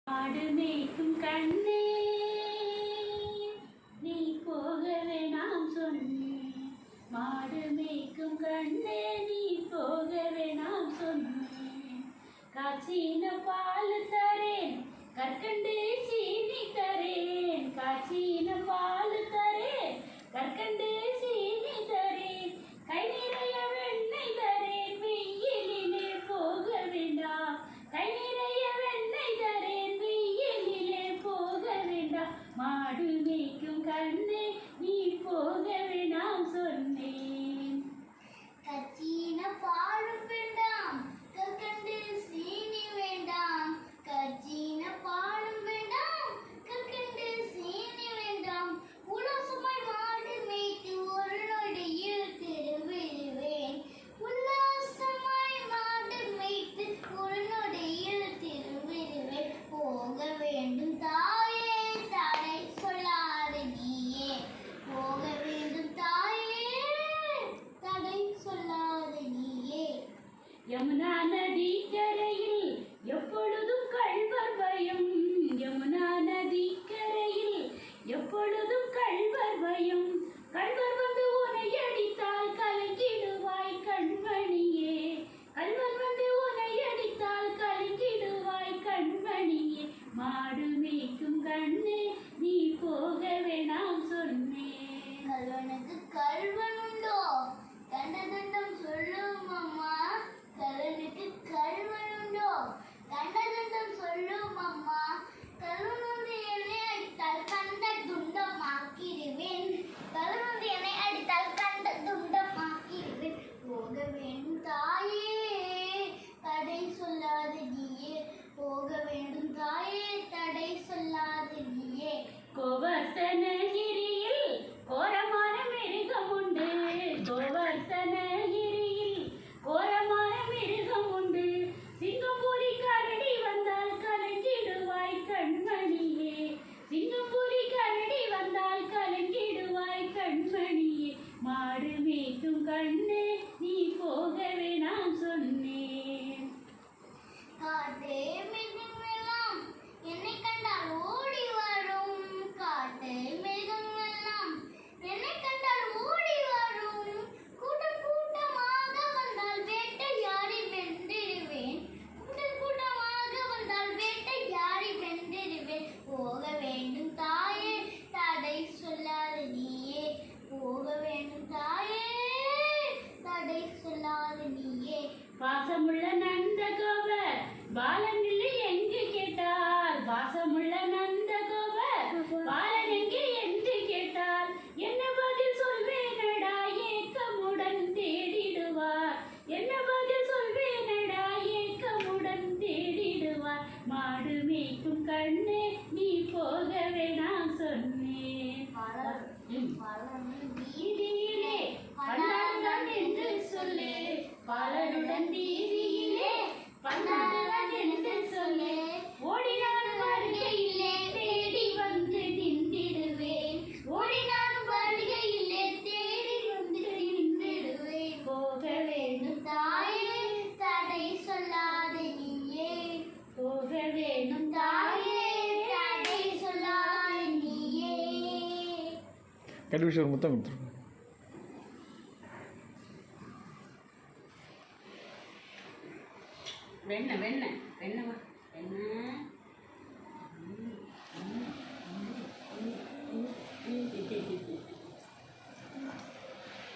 ஆடு மேய்க்கும் கண்ணே நீ போக வேணாம் சொன்னேன். மாடு மேய்க்கும் கண்ணே நீ போக வேணாம் சொன்னேன். காய்ச்சின பால் தரேன், கற்கண்டு சீனி தரேன். காய்ச்சின பால் தரேன், கற்கண்டு சீனி தரேன். கை நிறைய வெண்ணெய் தரேன், வெயிலிலே போக வேண்டாம். கை நிறைய வெண்ணெய் தரேன், வெயிலிலே போக வேண்டாம். மாடு மேய்க்கும் கண்ணே நீ போக வேணாம் சொன்னேன். கச்சின பாலும் வேண்டாம், கற்கண்டு சீனி வேண்டாம். கச்சின பாலும் வேண்டாம், கற்கண்டு சீனி வேண்டாம். உல்லாசமாய் மாடு மேய்த்து ஒரு நொடியில் திரும்பிடுவேன். உல்லாசமாய் மாடு மேய்த்து ஒரு நொடியில் திரும்பிடுவேன். போக வேண்டும் தாயே, தடை சொல்லாத நீயே. போக வேண்டும் தாயே, தடை சொல்லாத நீயே. யமுனா நதி கரையில் எப்பொழுதும் கள்வர் பயம். யமுனா நதி கரையில் எப்பொழுதும் கள்வர் பயம். கள்வர் வந்து உன்னை அடித்தால் கலங்கிடுவாய் கண்மணியே. கள்வர் வந்து உன்னை அடித்தால் கலங்கிடுவாய் கண்மணியே. மாடு மேய்க்கும் கண்ணே நீ போக வேணாம் சொன்னேன். கல்வனுக்கு கல்வன் உண்டோ, தண்டதண்டம் சொல்லும் அம்மா. கல்வனுக்கு கல்வன் உண்டோ, தண்டதண்டம் சொல்லும் அம்மா. கல்வன் வந்து என்னை அடித்தால் கண்ட துண்டமாக்கிடுவேன். கல்வன் வந்து என்னை அடித்தால் கண்ட துண்டமாக்கிடுவேன். போக வேண்டும் தாயே, தடை சொல்லாத நீயே. போக வேண்டும் தாயே, தடை சொல்லாத நீயே. கோவர்த்தனகிரியில் கோரமான மிருகம் உண்டு. கோவர்த்தனகிரியில் கோரமான மிருகம் உண்டு. சிங்கம்பூரி கரடி வந்தால் கலங்கிடுவாய் கண்மணியே. சிங்கம்பூரி கரடி வந்தால் கலங்கிடுவாய் கண்மணியே. மாடு மேய்க்கும் கண்ணே நீ போக வேணாம் சொன்னேன். காட்டு மிருகமெல்லாம் என்னை கண்டால் ஓடி வரும். காட்டு மிருகமெல்லாம் என்னை கண்டால் ஓடி வரும். கூட்டம் கூட்டமாக வந்தால் வேட்டையாடி வென்றிடுவேன். கூட்டம் கூட்டமாக வந்தால் வேட்டையாடி வென்றிடுவேன். போக வேண்டும் தாயே, தடை சொல்லாத நீயே. போக வேண்டும் தாயே, தடை சொல்லாத நீயே. பாசமுள்ள நந்தகோபர் பாலனில்லை எங்கு கேட்டால். பாசமுள்ள நந்தகோபர் பாலன் எங்கே என்று கேட்டால் என்ன பதில் சொல்வேனடா ஏக்கமுடன் தேடிடுவார். என்ன பதில் சொல்வேனடா ஏக்கமுடன் தேடிடுவார். மாடு மேய்க்கும் கண்ணே நீ போக வேணாம் சொன்னேன். வீதியிலே பண்டாடுதான் என்று சொல்லு. பாலருடன் வீதியிலே பண்டாடுதான் என்று சொல்லு. ஓடினாலும் வருகையிலே தேடி வந்து நின்றிடுவேன். ஓடினாலும் வருகையிலே தேடி வந்து நின்றிடுவேன். போக வேண்டும் தாயே, தடை சொல்லாத நீயே. போக வேண்டும் தாயே, தடை சொல்லாத நீயே. கல்வி முத்தம் கொடுத்துருக்கோம்.